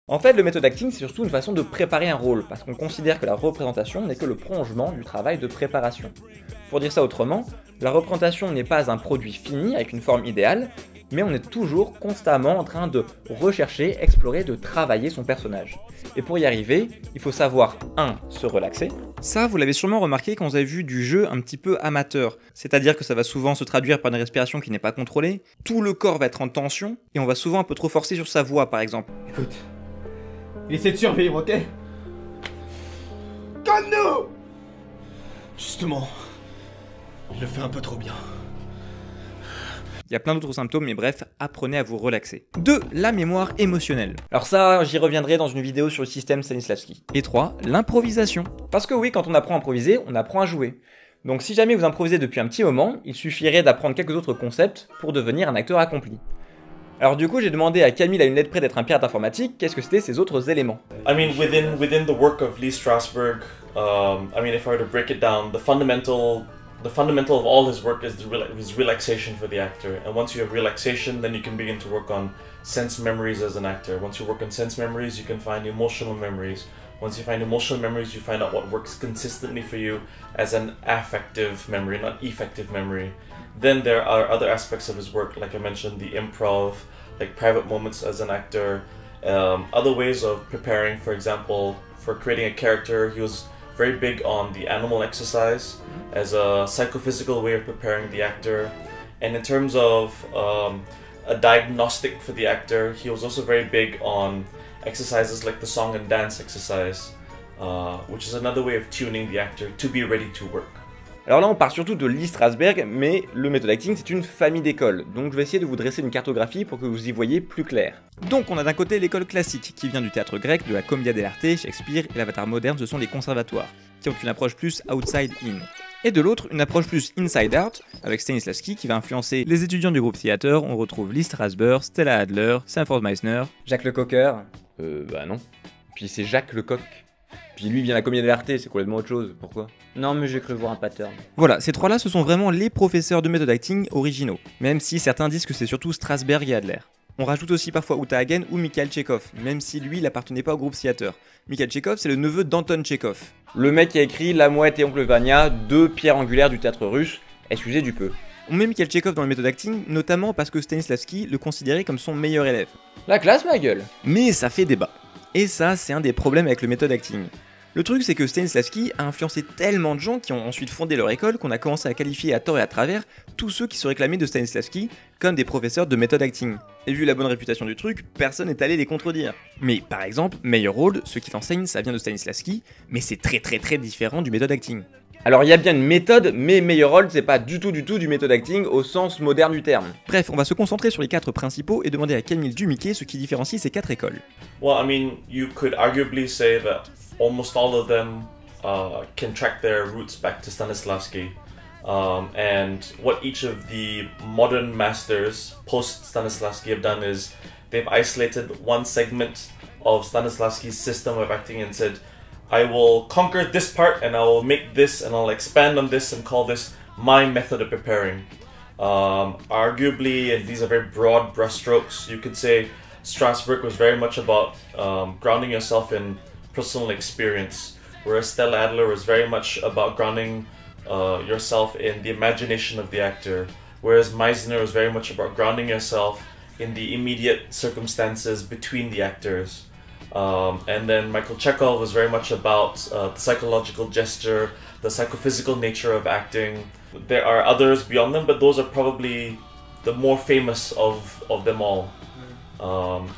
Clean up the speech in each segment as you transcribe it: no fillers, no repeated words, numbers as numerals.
En fait, le méthode acting, c'est surtout une façon de préparer un rôle, parce qu'on considère que la représentation n'est que le prolongement du travail de préparation. Pour dire ça autrement, la représentation n'est pas un produit fini avec une forme idéale, mais on est toujours constamment en train de rechercher, explorer, de travailler son personnage. Et pour y arriver, il faut savoir 1. Se relaxer. Ça, vous l'avez sûrement remarqué quand vous avez vu du jeu un petit peu amateur. C'est-à-dire que ça va souvent se traduire par une respiration qui n'est pas contrôlée, tout le corps va être en tension, et on va souvent un peu trop forcer sur sa voix par exemple. Écoute, il essaie de survivre, ok? Calme-nous! Justement, il le fait un peu trop bien. Il y a plein d'autres symptômes, mais bref, apprenez à vous relaxer. 2. La mémoire émotionnelle. Alors ça, j'y reviendrai dans une vidéo sur le système Stanislavski. Et 3. L'improvisation. Parce que oui, quand on apprend à improviser, on apprend à jouer. Donc si jamais vous improvisez depuis un petit moment, il suffirait d'apprendre quelques autres concepts pour devenir un acteur accompli. Alors du coup, j'ai demandé à Camille à une lettre près d'être un pirate informatique, qu'est-ce que c'était ces autres éléments? I mean, within the work of Lee Strasberg, I mean, if I were to break it down, the fundamental of all his work is his relaxation for the actor. And once you have relaxation, then you can begin to work on sense memories as an actor. Once you work on sense memories, you can find emotional memories. Once you find emotional memories, you find out what works consistently for you as an affective memory, not effective memory. Then there are other aspects of his work, like I mentioned, the improv, like private moments as an actor, other ways of preparing, for example, for creating a character. He was very big on the animal exercise as a psychophysical way of preparing the actor. And in terms of a diagnostic for the actor, he was also very big on exercises like the song and dance exercise, which is another way of tuning the actor to be ready to work. Alors là, on part surtout de Lee Strasberg, mais le méthode acting, c'est une famille d'écoles. Donc je vais essayer de vous dresser une cartographie pour que vous y voyez plus clair. Donc on a d'un côté l'école classique, qui vient du théâtre grec, de la Commedia dell'arte, Shakespeare, et l'avatar moderne, ce sont les conservatoires, qui ont une approche plus outside-in. Et de l'autre, une approche plus inside-out, avec Stanislavski, qui va influencer les étudiants du groupe Theater. On retrouve Lee Strasberg, Stella Adler, Sanford Meisner... Jacques Lecoeur. Bah non. Puis c'est Jacques Lecoq. Puis lui vient de la Commedia dell'arte, c'est complètement autre chose, pourquoi? Non, mais j'ai cru voir un pattern. Voilà, ces trois-là, ce sont vraiment les professeurs de méthode acting originaux, même si certains disent que c'est surtout Strasberg et Adler. On rajoute aussi parfois Uta Hagen ou Mikhail Tchekhov, même si lui, il n'appartenait pas au groupe Theater. Mikhail Tchekhov, c'est le neveu d'Anton Tchekhov. Le mec qui a écrit La Mouette et Oncle Vania, deux pierres angulaires du théâtre russe, excusez du peu. On met Mikhail Tchekhov dans le méthode acting, notamment parce que Stanislavski le considérait comme son meilleur élève. La classe, ma gueule. Mais ça fait débat. Et ça, c'est un des problèmes avec le méthode acting. Le truc, c'est que Stanislavski a influencé tellement de gens qui ont ensuite fondé leur école qu'on a commencé à qualifier à tort et à travers tous ceux qui se réclamaient de Stanislavski comme des professeurs de méthode acting. Et vu la bonne réputation du truc, personne n'est allé les contredire. Mais par exemple, Meyerhold, ce qu'il enseigne, ça vient de Stanislavski, mais c'est très différent du méthode acting. Alors il y a bien une méthode, mais Meyerhold c'est pas du tout du méthode acting au sens moderne du terme. Bref, on va se concentrer sur les 4 principaux et demander à Camille Dumiquet ce qui différencie ces 4 écoles. Well, I mean, you could arguably say that almost all of them can track their roots back to Stanislavski. And what each of the modern masters post-Stanislavski have done is they've isolated one segment of Stanislavski's system of acting and said, I will conquer this part and I will make this and I'll expand on this and call this my method of preparing. Arguably, and these are very broad brushstrokes, you could say Strasberg was very much about grounding yourself in personal experience, whereas Stella Adler was very much about grounding yourself in the imagination of the actor, whereas Meisner was very much about grounding yourself in the immediate circumstances between the actors. And then Michael Chekhov was very much about the psychological gesture, the psychophysical nature of acting. There are others beyond them, but those are probably the more famous of them all.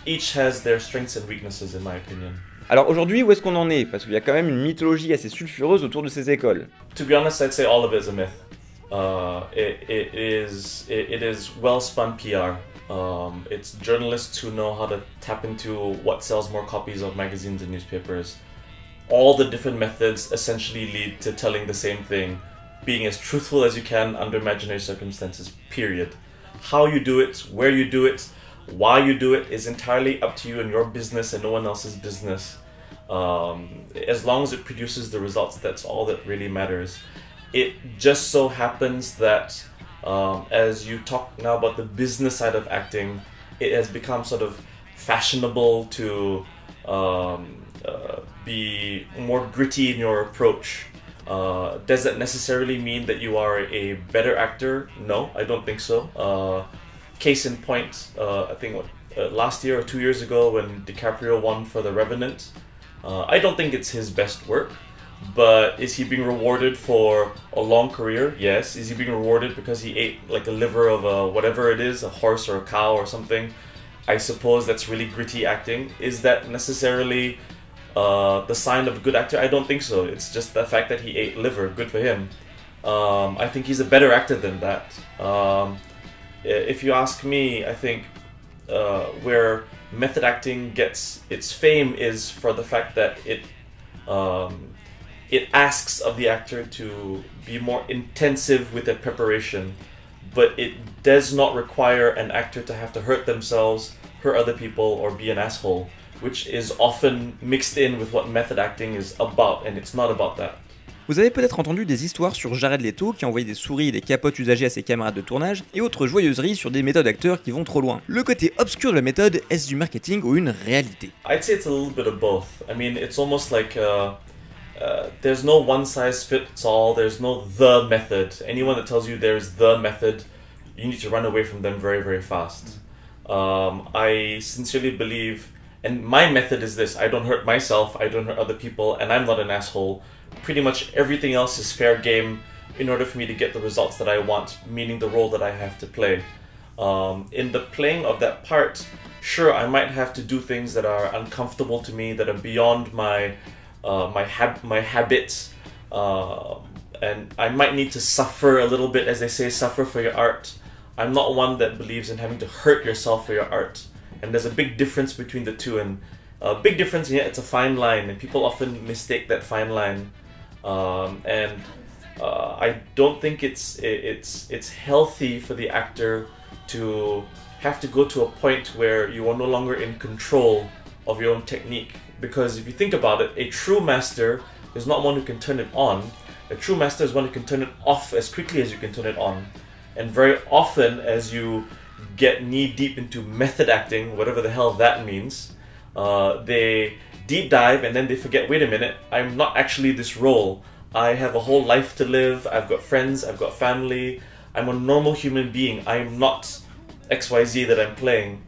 Each has their strengths and weaknesses, in my opinion. Alors aujourd'hui, où est-ce qu'on en est? Parce qu'il y a quand même une mythologie assez sulfureuse autour de ces écoles. To be honest, I'd say all of it is a myth. It is well-spun PR. It's journalists who know how to tap into what sells more copies of magazines and newspapers. All the different methods essentially lead to telling the same thing, being as truthful as you can under imaginary circumstances, period. How you do it, where you do it, why you do it is entirely up to you and your business and no one else's business. As long as it produces the results, that's all that really matters. It just so happens that as you talk now about the business side of acting, it has become sort of fashionable to be more gritty in your approach. Does that necessarily mean that you are a better actor? No, I don't think so. Case in point, I think last year or 2 years ago when DiCaprio won for The Revenant, I don't think it's his best work, but is he being rewarded for a long career? Yes. Is he being rewarded because he ate like a liver of a whatever it is, a horse or a cow or something? I suppose that's really gritty acting. Is that necessarily the sign of a good actor? I don't think so. It's just the fact that he ate liver. Good for him. I think he's a better actor than that. If you ask me, I think where method acting gets its fame is for the fact that it asks of the actor to be more intensive with their preparation, but it does not require an actor to have to hurt themselves, hurt other people, or be an asshole, which is often mixed in with what method acting is about, and it's not about that. Vous avez peut-être entendu des histoires sur Jared Leto qui envoyait des souris et des capotes usagées à ses camarades de tournage, et autres joyeuseries sur des méthodes d'acteurs qui vont trop loin. Le côté obscur de la méthode, est-ce du marketing ou une réalité? I'd say it's a little bit of both. I mean, it's almost like there's no one size fits all, there's no the method. Anyone that tells you there's the method, you need to run away from them very, very fast. I sincerely believe, and my method is this: I don't hurt myself, I don't hurt other people, and I'm not an asshole. Pretty much everything else is fair game in order for me to get the results that I want, meaning the role that I have to play. In the playing of that part, sure, I might have to do things that are uncomfortable to me, that are beyond my habits, and I might need to suffer a little bit, as they say, suffer for your art. I'm not one that believes in having to hurt yourself for your art, and there's a big difference between the two, and a big difference, and yet it's a fine line, and people often mistake that fine line. I don't think it's healthy for the actor to have to go to a point where you are no longer in control of your own technique. Because if you think about it, a true master is not one who can turn it on. A true master is one who can turn it off as quickly as you can turn it on. And very often, as you get knee deep into method acting, whatever the hell that means, they deep dive and then they forget, wait a minute, I'm not actually this role. I have a whole life to live, I've got friends, I've got family, I'm a normal human being, I'm not XYZ that I'm playing.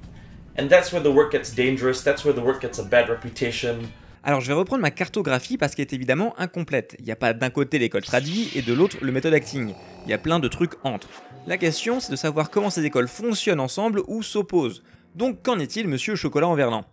And that's where the work gets dangerous, that's where the work gets a bad reputation. Alors je vais reprendre ma cartographie parce qu'elle est évidemment incomplète. Il n'y a pas d'un côté l'école tradi et de l'autre le méthode acting. Il y a plein de trucs entre. La question c'est de savoir comment ces écoles fonctionnent ensemble ou s'opposent. Donc qu'en est-il, monsieur Chocolat en Verlan?